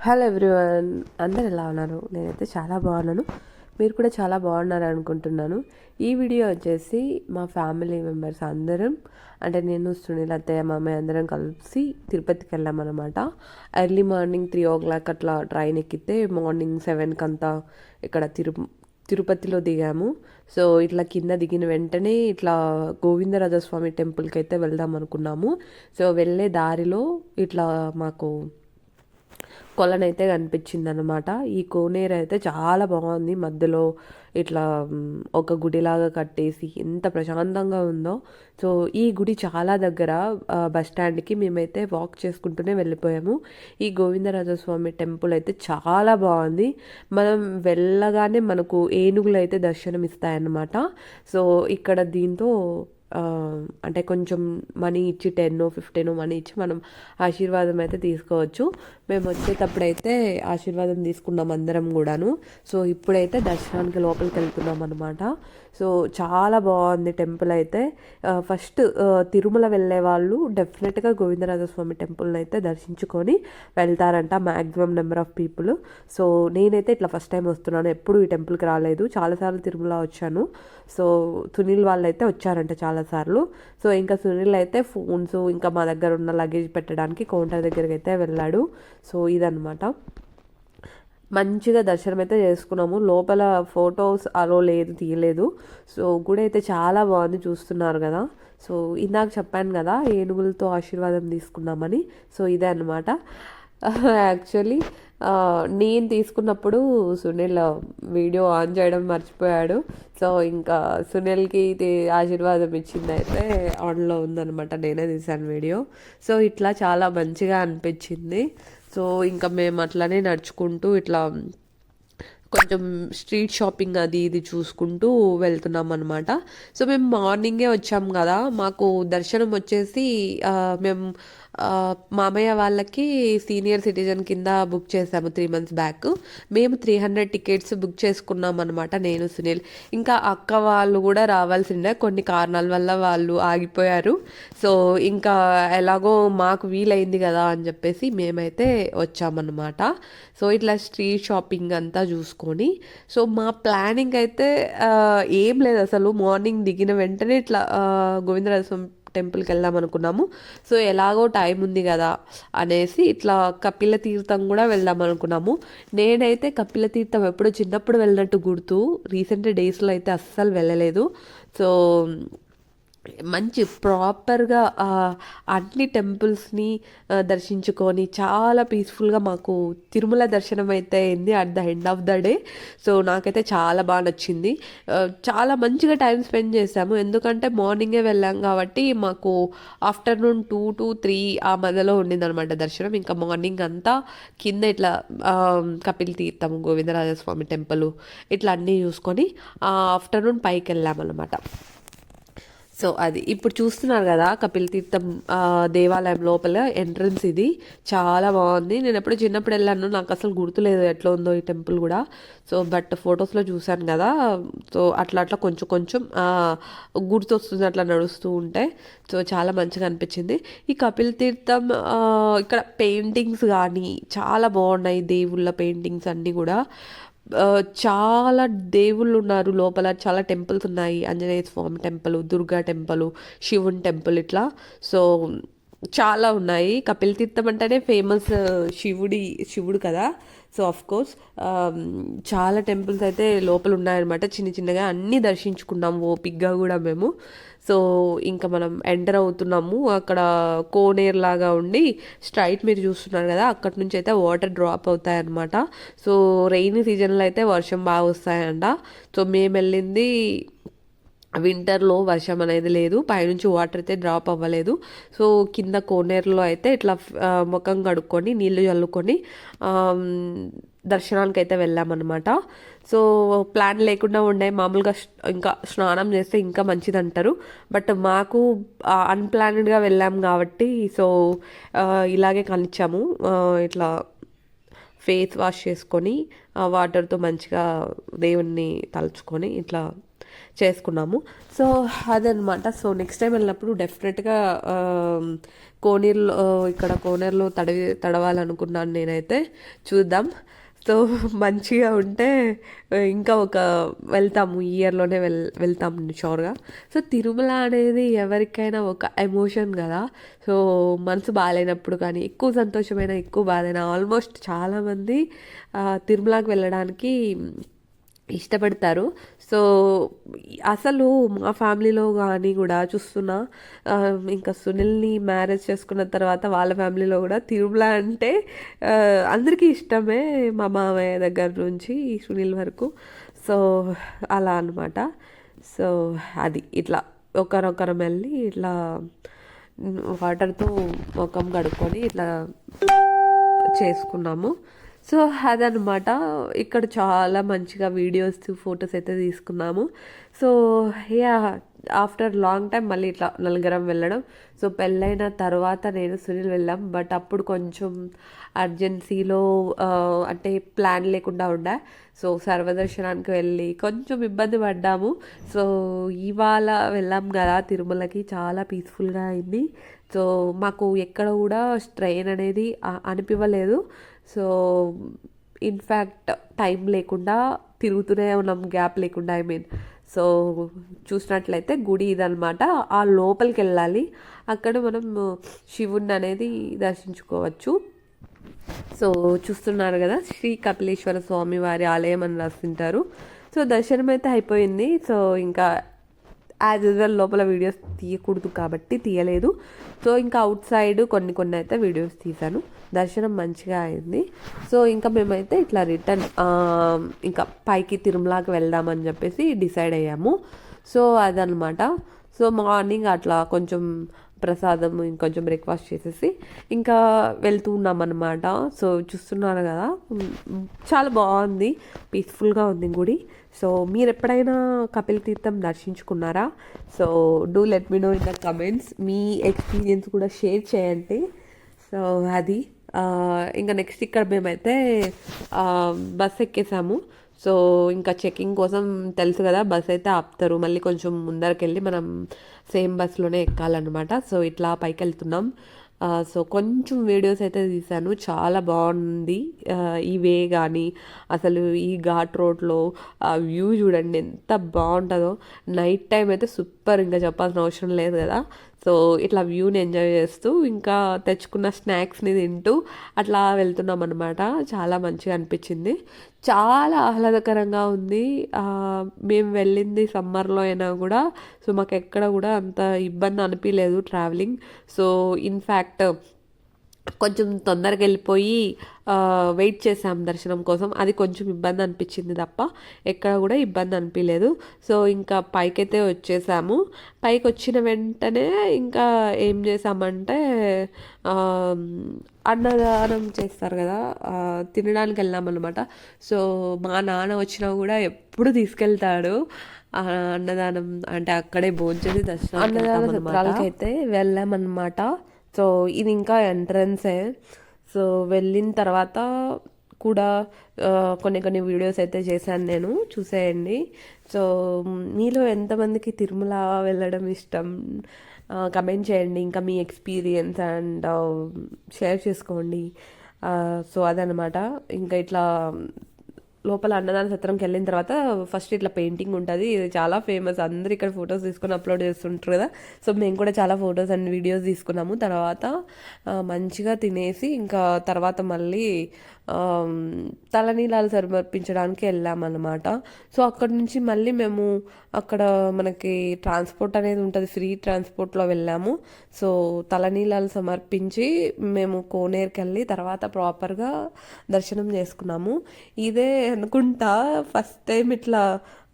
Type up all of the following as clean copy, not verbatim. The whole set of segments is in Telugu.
హలో ఎవ్రీవన్, అందరు ఎలా ఉన్నారు? నేనైతే చాలా బాగున్నాను. మీరు కూడా చాలా బాగున్నారు అనుకుంటున్నాను. ఈ వీడియో వచ్చేసి మా ఫ్యామిలీ మెంబర్స్ అందరం, అంటే నేను, సునీల్, అత్తయ్య, మామయ్య అందరం కలిసి తిరుపతికి వెళ్ళామన్నమాట. ఎర్లీ మార్నింగ్ 3 o'clock అట్లా ట్రైన్ ఎక్కితే మార్నింగ్ 7 అంతా ఇక్కడ తిరుపతిలో దిగాము. సో ఇట్లా కింద దిగిన వెంటనే ఇట్లా గోవిందరాజస్వామి టెంపుల్కి అయితే వెళ్దాం అనుకున్నాము. సో వెళ్ళే దారిలో ఇట్లా మాకు కొలనైతే కనిపించింది అనమాట. ఈ కోనేరు అయితే చాలా బాగుంది. మధ్యలో ఇట్లా ఒక గుడిలాగా కట్టేసి ఎంత ప్రశాంతంగా ఉందో. సో ఈ గుడి చాలా దగ్గర, బస్ స్టాండ్కి మేమైతే వాక్ చేసుకుంటూనే వెళ్ళిపోయాము. ఈ గోవిందరాజస్వామి టెంపుల్ అయితే చాలా బాగుంది. మనం వెళ్ళగానే మనకు ఏనుగులు అయితే దర్శనం ఇస్తాయన్నమాట. సో ఇక్కడ దీంతో అంటే కొంచెం మనీ ఇచ్చి 10-15 మనీ ఇచ్చి మనం ఆశీర్వాదం అయితే తీసుకోవచ్చు. మేము వచ్చేటప్పుడైతే ఆశీర్వాదం తీసుకున్నాం అందరం కూడాను. సో ఇప్పుడైతే దర్శనానికి లోపలికి వెళ్తున్నాం అనమాట. సో చాలా బాగుంది టెంపుల్ అయితే. ఫస్ట్ తిరుమల వెళ్ళే వాళ్ళు డెఫినెట్గా గోవిందరాజస్వామి టెంపుల్ని అయితే దర్శించుకొని వెళ్తారంట maximum number of people. So నేనైతే ఇట్లా ఫస్ట్ టైం వస్తున్నాను, ఎప్పుడు ఈ టెంపుల్కి రాలేదు. చాలాసార్లు తిరుమల వచ్చాను. సో సునీల్ వాళ్ళు అయితే వచ్చారంట చాలాసార్లు. సో ఇంకా సునీల్ అయితే ఫోన్స్ ఇంకా మా దగ్గర ఉన్న లగేజ్ పెట్టడానికి కౌంటర్ దగ్గరికి అయితే వెళ్ళాడు. సో ఇదనమాట. మంచిగా దర్శనం అయితే చేసుకున్నాము. లోపల ఫొటోస్ అలో లేదు, తీయలేదు. సో గుడి అయితే చాలా బాగుంది, చూస్తున్నారు కదా. సో ఇందాక చెప్పాను కదా ఏనుగులతో ఆశీర్వాదం తీసుకున్నామని. సో ఇదే అనమాట. యాక్చువల్లీ నేను తీసుకున్నప్పుడు సునీల్ వీడియో ఆన్ చేయడం మర్చిపోయాడు. సో ఇంకా సునీల్కి ఆశీర్వాదం ఇచ్చింది అయితే ఆన్లో ఉందనమాట. నేనే తీశాను వీడియో. సో ఇట్లా చాలా మంచిగా అనిపించింది. సో ఇంకా మేము అట్లానే నడుచుకుంటూ ఇట్లా కొంచెం స్ట్రీట్ షాపింగ్ అది ఇది చూసుకుంటూ వెళ్తున్నాం అనమాట. సో మేము మార్నింగే వచ్చాం కదా, మాకు దర్శనం వచ్చేసి మేము మామయ్య వాళ్ళకి సీనియర్ సిటిజన్ కింద బుక్ చేసాము 3 months బ్యాక్. మేము 300 టికెట్స్ బుక్ చేసుకున్నాం అనమాట, నేను సునీల్. ఇంకా అక్క వాళ్ళు కూడా రావాల్సిందే, కొన్ని కారణాల వల్ల వాళ్ళు ఆగిపోయారు. సో ఇంకా ఎలాగో మాకు వీలైంది కదా అని చెప్పేసి మేమైతే వచ్చామన్నమాట. సో ఇట్లా స్ట్రీట్ షాపింగ్ అంతా చూసుకొని, సో మా ప్లానింగ్ అయితే ఏం లేదు అసలు. మార్నింగ్ దిగిన వెంటనే ఇట్లా గోవిందరాజస్వామి టెంపుల్కి వెళ్దాం అనుకున్నాము. సో ఎలాగో టైం ఉంది కదా అనేసి ఇట్లా కపిల తీర్థం కూడా వెళ్దాం అనుకున్నాము. నేనైతే కపిల తీర్థం ఎప్పుడు చిన్నప్పుడు వెళ్ళినట్టు గుర్తు, రీసెంట్ డేస్లో అయితే అస్సలు వెళ్ళలేదు. సో మంచి ప్రాపర్గా అన్ని టెంపుల్స్ని దర్శించుకొని చాలా పీస్ఫుల్గా మాకు తిరుమల దర్శనం అయితే అయింది at the end of the day. So నాకైతే చాలా బాగా నచ్చింది. చాలా మంచిగా టైం స్పెండ్ చేసాము, ఎందుకంటే మార్నింగే వెళ్ళాం కాబట్టి మాకు ఆఫ్టర్నూన్ 2 to 3 ఆ మధ్యలో ఉండిందనమాట దర్శనం. ఇంకా మార్నింగ్ అంతా కింద ఇట్లా కపిల్ తీర్థం, గోవిందరాజస్వామి టెంపుల్ ఇట్లా అన్నీ చూసుకొని ఆఫ్టర్నూన్ పైకి వెళ్ళామన్నమాట. సో అది ఇప్పుడు చూస్తున్నారు కదా కపిల్ తీర్థం దేవాలయం లోపల ఎంట్రన్స్. ఇది చాలా బాగుంది. నేను ఎప్పుడు చిన్నప్పుడు వెళ్ళాను, నాకు అసలు గుర్తులేదు ఎట్లా ఉందో ఈ టెంపుల్ కూడా. సో బట్ ఫొటోస్లో చూశాను కదా, సో అట్లా అట్లా కొంచెం కొంచెం గుర్తొస్తుంది అట్లా నడుస్తూ ఉంటే. సో చాలా మంచిగా అనిపించింది. ఈ కపిల్ తీర్థం ఇక్కడ పెయింటింగ్స్ కానీ చాలా బాగున్నాయి, దేవుళ్ళ పెయింటింగ్స్ అన్నీ కూడా. చాలా దేవుళ్ళు ఉన్నారు లోపల, చాలా టెంపుల్స్ ఉన్నాయి. ఆంజనేయ స్వామి టెంపుల్, దుర్గా టెంపుల్, శివుని టెంపుల్ ఇట్లా. సో చాలా ఉన్నాయి. కపిల్ తీర్థం అంటేనే ఫేమస్ శివుడు కదా. సో ఆఫ్ కోర్స్ చాలా టెంపుల్స్ అయితే లోపల ఉన్నాయన్నమాట. చిన్న చిన్నగా అన్నీ దర్శించుకున్నాము ఓపిక్గా కూడా మేము. సో ఇంకా మనం ఎంటర్ అవుతున్నాము. అక్కడ కోనేరు లాగా ఉండి స్ట్రైట్ మీరు చూస్తున్నారు కదా, అక్కడి నుంచి అయితే వాటర్ డ్రాప్ అవుతాయన్నమాట. సో రెయినీ సీజన్లో అయితే వర్షం బాగా వస్తాయంట. సో మేము వెళ్ళింది వింటర్లో, వర్షం అనేది లేదు, పైనుంచి వాటర్ అయితే డ్రాప్ అవ్వలేదు. సో కింద కోనేరులో అయితే ఇట్లా ముఖం కడుక్కొని నీళ్లు చల్లుకొని దర్శనానికి అయితే వెళ్ళామన్నమాట. సో ప్లాన్ లేకుండా ఉండే, మామూలుగా ఇంకా స్నానం చేస్తే ఇంకా మంచిది అంటారు. బట్ మాకు అన్ప్లాన్డ్గా వెళ్ళాం కాబట్టి సో ఇలాగే కానిచ్చాము. ఇట్లా ఫేస్ వాష్ చేసుకొని వాటర్తో మంచిగా దేవుణ్ణి తలుచుకొని ఇట్లా చేసుకున్నాము. సో అదనమాట. సో నెక్స్ట్ టైం వెళ్ళినప్పుడు డెఫినెట్గా కోనేరులో ఇక్కడ కోనేరులో తడవాలనుకున్నాను నేనైతే. చూద్దాం. సో మంచిగా ఉంటే ఇంకా వెళ్తాము, ఈ ఇయర్లోనే వెళ్తాము షూర్గా. సో తిరుమల అనేది ఎవరికైనా ఒక ఎమోషన్ కదా. సో మనసు బాగాలేనప్పుడు కానీ, ఎక్కువ సంతోషమైన ఎక్కువ బాధైనా ఆల్మోస్ట్ చాలామంది తిరుమలకి వెళ్ళడానికి ఇష్టపడతారు. సో అసలు మా ఫ్యామిలీలో కానీ కూడా చూస్తున్నా, ఇంకా సునీల్ని మ్యారేజ్ చేసుకున్న తర్వాత వాళ్ళ ఫ్యామిలీలో కూడా తిరుమల అంటే అందరికీ ఇష్టమే, మా మామయ్య దగ్గర నుంచి సునీల్ వరకు. సో అలా అనమాట. సో అది ఇట్లా ఒకరొకరం వెళ్ళి ఇట్లా వాటర్తో ముఖం కడుక్కొని ఇట్లా చేసుకున్నాము. సో అదనమాట. ఇక్కడ చాలా మంచిగా వీడియోస్ ఫొటోస్ అయితే తీసుకున్నాము. So yeah, after long time మళ్ళీ ఇట్లా నలుగురం వెళ్ళడం. సో పెళ్ళైన తర్వాత నేను సునీల్ వెళ్ళాం. బట్ అప్పుడు కొంచెం అర్జెన్సీలో అంటే ప్లాన్ లేకుండా ఉండే. సో సర్వదర్శనానికి వెళ్ళి కొంచెం ఇబ్బంది పడ్డాము. సో ఇవాళ వెళ్ళాం కదా తిరుమలకి, చాలా పీస్ఫుల్గా అయింది. సో మాకు ఎక్కడ కూడా స్ట్రెయిన్ అనేది అనిపించలేదు. సో ఇన్ఫ్యాక్ట్ టైం లేకుండా తిరుగుతూనే ఉన్నాం, గ్యాప్ లేకుండా. సో చూసినట్లయితే గుడి ఇదనమాట. ఆ లోపలికి వెళ్ళాలి, అక్కడ మనం శివుణ్ణి అనేది దర్శించుకోవచ్చు. సో చూస్తున్నారు కదా, శ్రీ కపిలేశ్వర స్వామి వారి ఆలయం అని రాస్తుంటారు. సో దర్శనం అయితే అయిపోయింది. సో ఇంకా యాజ్ యూజువల్ లోపల వీడియోస్ తీయకూడదు కాబట్టి తీయలేదు. సో ఇంకా అవుట్ సైడ్ కొన్ని అయితే వీడియోస్ తీశాను. దర్శనం మంచిగా అయింది. సో ఇంకా మేమైతే ఇట్లా రిటర్న్ ఇంకా పైకి తిరుమలకి వెళ్దామని చెప్పేసి డిసైడ్ అయ్యాము. సో అదనమాట. సో మార్నింగ్ అట్లా కొంచెం ప్రసాదం ఇంకొంచెం బ్రేక్ఫాస్ట్ చేసేసి ఇంకా వెళ్తూ ఉన్నాం అనమాట. సో చూస్తున్నారు కదా, చాలా బాగుంది, పీస్ఫుల్గా ఉంది గుడి. సో మీరు ఎప్పుడైనా కపిల్ తీర్థం దర్శించుకున్నారా? So do let me know in the comments. మీ ఎక్స్పీరియన్స్ కూడా షేర్ చేయండి. సో అది ఇంకా నెక్స్ట్ ఇక్కడ మేమైతే బస్ ఎక్కేసాము. సో ఇంకా చెకింగ్ కోసం తెలుసు కదా, బస్ అయితే ఆపుతారు, మళ్ళీ కొంచెం ముందరికి వెళ్ళి మనం సేమ్ బస్లోనే ఎక్కాలన్నమాట. సో ఇట్లా పైకి వెళ్తున్నాం. సో కొంచెం వీడియోస్ అయితే తీశాను, చాలా బాగుంది ఈ వే కానీ, అసలు ఈ ఘాట్ రోడ్లో ఆ వ్యూ చూడండి ఎంత బాగుంటుందో. నైట్ టైం అయితే సూపర్, ఇంకా చెప్పాల్సిన అవసరం లేదు కదా. సో ఇట్లా వ్యూని ఎంజాయ్ చేస్తూ ఇంకా తెచ్చుకున్న స్నాక్స్ని తింటూ అట్లా వెళ్తున్నాం అనమాట. చాలా మంచిగా అనిపించింది, చాలా ఆహ్లాదకరంగా ఉంది. మేము వెళ్ళింది సమ్మర్లో అయినా కూడా సో మాకు ఎక్కడ కూడా అంత ఇబ్బంది అనిపించలేదు ట్రావెలింగ్. సో ఇన్ఫ్యాక్ట్ కొంచెం తొందరగా వెళ్ళిపోయి వెయిట్ చేసాం దర్శనం కోసం, అది కొంచెం ఇబ్బంది అనిపించింది తప్ప ఎక్కడ కూడా ఇబ్బంది అనిపించలేదు. సో ఇంకా పైకైతే వచ్చేసాము. పైకి వచ్చిన వెంటనే ఇంకా ఏం చేసామంటే అన్నదానం చేస్తారు కదా, తినడానికి వెళ్ళామన్నమాట. సో మా నాన్న వచ్చినా కూడా ఎప్పుడు తీసుకెళ్తాడు అన్నదానం అంటే, అక్కడే భోంచేసి దర్శనం అన్నదాన సత్రాలకి అయితే వెళ్ళామన్నమాట. సో ఇది ఇంకా ఎంట్రన్సే. సో వెళ్ళిన తర్వాత కూడా కొన్ని వీడియోస్ అయితే చేశాను నేను, చూసేయండి. సో మీలో ఎంతమందికి తిరుమల వెళ్ళడం ఇష్టం కమెంట్ చేయండి. ఇంకా మీ ఎక్స్పీరియన్స్ అండ్ షేర్ చేసుకోండి. సో అదనమాట. ఇంకా ఇట్లా లోపల అన్నదాన సత్రంకి వెళ్ళిన తర్వాత ఫస్ట్ ఇట్లా పెయింటింగ్ ఉంటుంది, ఇది చాలా ఫేమస్, అందరు ఇక్కడ ఫొటోస్ తీసుకొని అప్లోడ్ చేస్తుంటారు కదా. సో మేము కూడా చాలా ఫొటోస్ అండ్ వీడియోస్ తీసుకున్నాము. తర్వాత మంచిగా తినేసి ఇంకా తర్వాత మళ్ళీ తలనీలాలు సమర్పించడానికి వెళ్ళామన్నమాట. సో అక్కడ నుంచి మళ్ళీ మేము అక్కడ మనకి ట్రాన్స్పోర్ట్ అనేది ఉంటుంది, ఫ్రీ ట్రాన్స్పోర్ట్లో వెళ్ళాము. సో తలనీలాలు సమర్పించి మేము కోనేరుకి వెళ్ళి తర్వాత ప్రాపర్గా దర్శనం చేసుకున్నాము. ఇదే అనుకుంటా ఫస్ట్ టైం ఇట్లా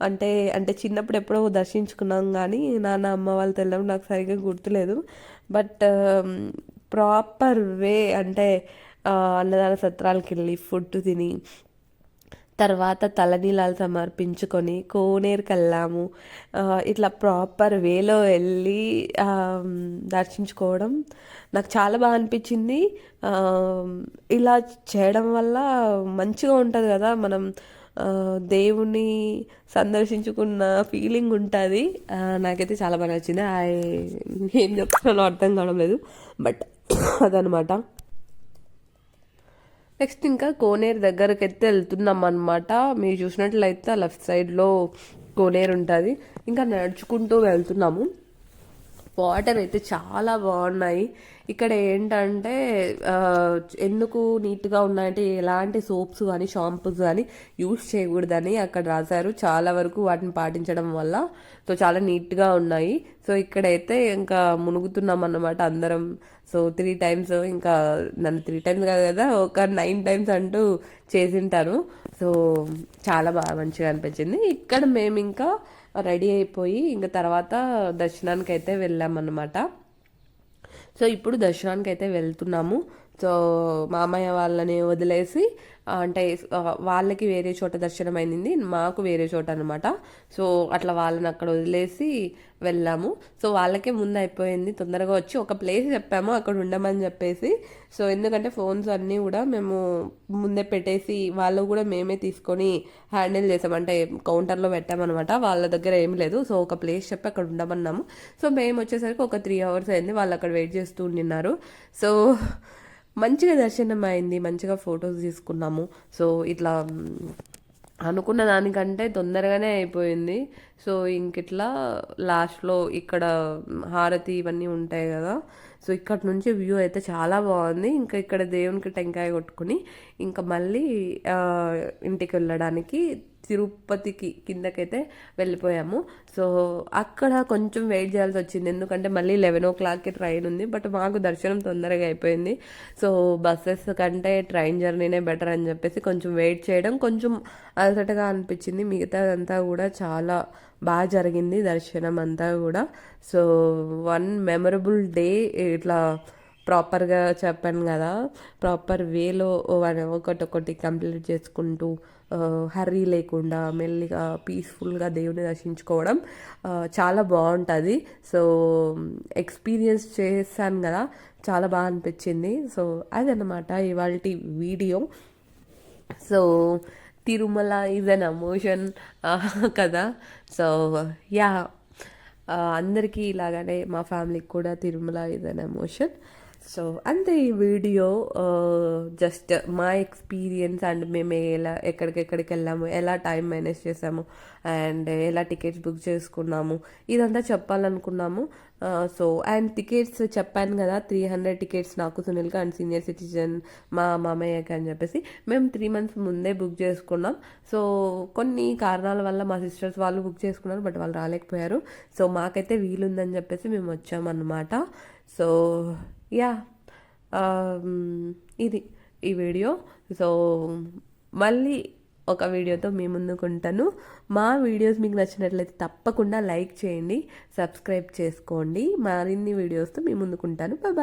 అంటే చిన్నప్పుడు ఎప్పుడో దర్శించుకున్నాం కానీ నాన్న అమ్మ వాళ్ళతో వెళ్ళడం నాకు సరిగ్గా గుర్తులేదు. బట్ ప్రాపర్ వే అంటే అన్నదాన సత్రాలకి వెళ్ళి ఫుడ్ తిని తర్వాత తలనీలాలు సమర్పించుకొని కోనేరుకి వెళ్ళాము. ఇట్లా ప్రాపర్ వేలో వెళ్ళి దర్శించుకోవడం నాకు చాలా బాగా అనిపించింది. ఇలా చేయడం వల్ల మంచిగా ఉంటుంది కదా, మనం దేవుని సందర్శించుకున్న ఫీలింగ్ ఉంటుంది. నాకైతే చాలా బాగా నచ్చింది. ఏం చెప్తున్నానో అర్థం కావడం లేదు, బట్ అదనమాట. నెక్స్ట్ ఇంకా కోనేరు దగ్గరికి అయితే వెళ్తున్నాం అనమాట. మీరు చూసినట్లయితే లెఫ్ట్ సైడ్లో కోనేరు ఉంటుంది. ఇంకా నడుచుకుంటూ వెళ్తున్నాము. వాటర్ అయితే చాలా బాగున్నాయి. ఇక్కడ ఏంటంటే ఎందుకు నీట్గా ఉన్నాయంటే ఎలాంటి సోప్స్ కానీ షాంపూస్ కానీ యూస్ చేయకూడదని అక్కడ రాశారు. చాలా వరకు వాటిని పాటించడం వల్ల సో చాలా నీట్గా ఉన్నాయి. సో ఇక్కడైతే ఇంకా మునుగుతున్నాం అన్నమాట అందరం. సో 3 times, ఇంకా నన్ను 3 times కాదు కదా, ఒక 9 times అంటూ చేసింటాను. సో చాలా బాగా మంచిగా అనిపించింది. ఇక్కడ మేము ఇంకా రెడీ అయిపోయి ఇంకా తర్వాత దర్శనానికి అయితే వెళ్ళామన్నమాట. సో ఇప్పుడు దర్శనానికి అయితే వెళ్తున్నాము. సో మామయ్య వాళ్ళని వదిలేసి అంటే వాళ్ళకి వేరే చోట దర్శనం అయింది, మాకు వేరే చోట అనమాట. సో అట్లా వాళ్ళని అక్కడ వదిలేసి వెళ్ళాము. సో వాళ్ళకే ముందు అయిపోయింది, తొందరగా వచ్చి ఒక ప్లేస్ చెప్పాము అక్కడ ఉండమని చెప్పేసి. సో ఎందుకంటే ఫోన్స్ అన్నీ కూడా మేము ముందే పెట్టేసి వాళ్ళు కూడా మేమే తీసుకొని హ్యాండిల్ చేసాం, అంటే కౌంటర్లో పెట్టామన్నమాట. వాళ్ళ దగ్గర ఏం లేదు. సో ఒక ప్లేస్ చెప్పి అక్కడ ఉండమన్నాము. సో మేము వచ్చేసరికి ఒక 3 hours అయింది, వాళ్ళు అక్కడ వెయిట్ చేస్తూ ఉండినారు. సో మంచిగా దర్శనం అయింది, మంచిగా ఫొటోస్ తీసుకున్నాము. సో ఇట్లా అనుకున్న దానికంటే తొందరగానే అయిపోయింది. సో ఇంకిట్లా లాస్ట్లో ఇక్కడ హారతి ఇవన్నీ ఉంటాయి కదా, సో ఇక్కడ నుంచి వ్యూ అయితే చాలా బాగుంది. ఇంకా ఇక్కడ దేవునికి టెంకాయ కొట్టుకుని ఇంకా మళ్ళీ ఇంటికి వెళ్ళడానికి తిరుపతికి కిందకైతే వెళ్ళిపోయాము. సో అక్కడ కొంచెం వెయిట్ చేయాల్సి వచ్చింది, ఎందుకంటే మళ్ళీ 11 o'clockకి ట్రైన్ ఉంది. బట్ మాకు దర్శనం తొందరగా అయిపోయింది. సో బస్సెస్ కంటే ట్రైన్ జర్నీనే బెటర్ అని చెప్పేసి కొంచెం వెయిట్ చేయడం కొంచెం అలసటగా అనిపించింది. మిగతాదంతా కూడా చాలా బాగా జరిగింది దర్శనం అంతా కూడా. సో వన్ మెమరబుల్ డే ఇట్లా ప్రాపర్గా చెప్పాను కదా, ప్రాపర్ వేలో ఒకటొకటి కంప్లీట్ చేసుకుంటూ హర్రీ లేకుండా మెల్లిగా పీస్ఫుల్గా దేవుని దర్శించుకోవడం చాలా బాగుంటుంది. సో ఎక్స్పీరియన్స్ చేశాను కదా, చాలా బాగా అనిపించింది. సో అదనమాట ఇవాళ video. So Tirumala is an emotion కదా. సో యా, అందరికీ ఇలాగానే మా ఫ్యామిలీకి కూడా Tirumala is an emotion. So అంతే ఈ వీడియో, జస్ట్ మా ఎక్స్పీరియన్స్ అండ్ మేము ఎక్కడికెక్కడికి వెళ్ళాము, ఎలా టైం మేనేజ్ చేసాము అండ్ ఎలా టికెట్స్ బుక్ చేసుకున్నాము, ఇదంతా చెప్పాలనుకున్నాము. సో అండ్ టికెట్స్ చెప్పాను కదా, 300 tickets నాకు, సునీల్కి అండ్ సీనియర్ సిటిజన్ మా మామయ్యకి అని చెప్పేసి మేము 3 months ముందే బుక్ చేసుకున్నాం. సో కొన్ని కారణాల వల్ల మా సిస్టర్స్ వాళ్ళు బుక్ చేసుకున్నారు, బట్ వాళ్ళు రాలేకపోయారు. సో మాకైతే వీలుందని చెప్పేసి మేము వచ్చామన్నమాట. సో యా, ఇది ఈ వీడియో. సో మళ్ళీ ఒక వీడియోతో మీ ముందుకు ఉంటాను. మా వీడియోస్ మీకు నచ్చినట్లయితే తప్పకుండా లైక్ చేయండి, సబ్స్క్రైబ్ చేసుకోండి. మరిన్ని వీడియోస్తో మీ ముందుకు ఉంటాను. Bye bye.